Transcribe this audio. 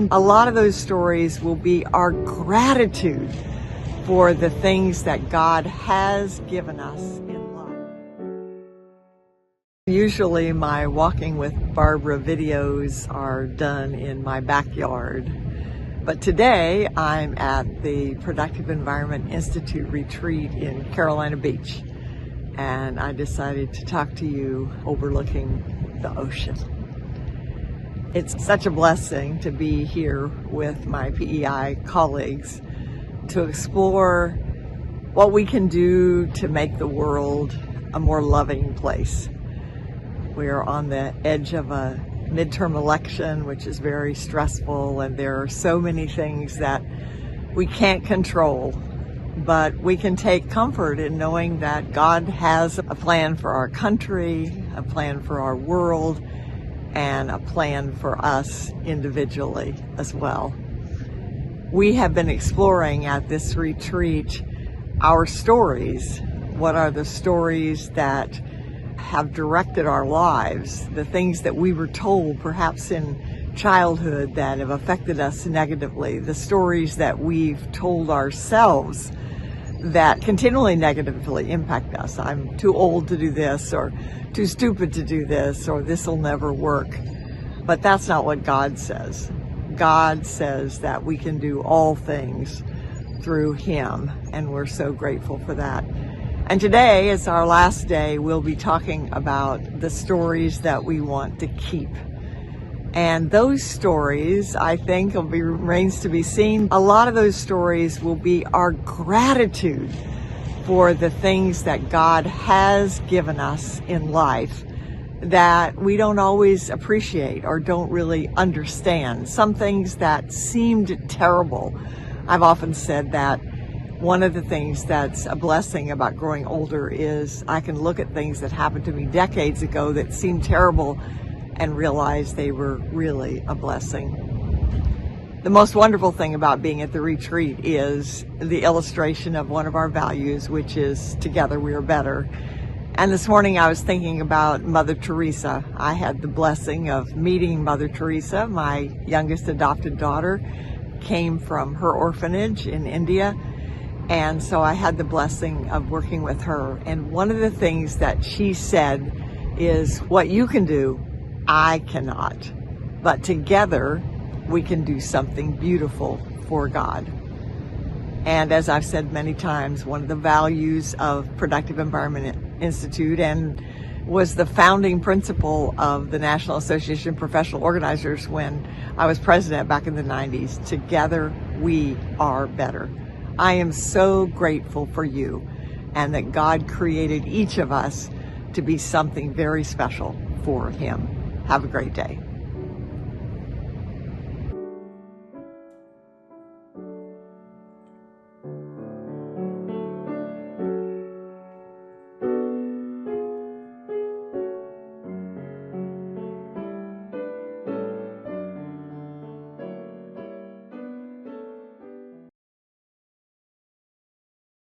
A lot of those stories will be our gratitude for the things that God has given us in life. Usually my Walking with Barbara videos are done in my backyard, but today I'm at the Productive Environment Institute retreat in Carolina Beach, and I decided to talk to you overlooking the ocean. It's such a blessing to be here with my PEI colleagues to explore what we can do to make the world a more loving place. We are on the edge of a midterm election, which is very stressful, and there are so many things that we can't control, but we can take comfort in knowing that God has a plan for our country, a plan for our world, and a plan for us individually as well. We have been exploring at this retreat our stories. What are the stories that have directed our lives, the things that we were told perhaps in childhood that have affected us negatively, the stories that we've told ourselves that continually negatively impact us. I'm too old to do this, or too stupid to do this, or this will never work. But that's not what God says. God says that we can do all things through Him, and we're so grateful for that. And today is our last day. We'll be talking about the stories that we want to keep. And those stories, I think, remains to be seen. A lot of those stories will be our gratitude for the things that God has given us in life that we don't always appreciate or don't really understand. Some things that seemed terrible. I've often said that one of the things that's a blessing about growing older is I can look at things that happened to me decades ago that seemed terrible and realize they were really a blessing. The most wonderful thing about being at the retreat is the illustration of one of our values, which is together we are better. And this morning I was thinking about Mother Teresa. I had the blessing of meeting Mother Teresa. My youngest adopted daughter came from her orphanage in India, and so I had the blessing of working with her. And one of the things that she said is, what you can do, I cannot, but together we can do something beautiful for God. And as I've said many times, one of the values of Productive Environment Institute, and was the founding principle of the National Association of Professional Organizers when I was president back in the 90s, together we are better. I am so grateful for you, and that God created each of us to be something very special for Him. Have a great day.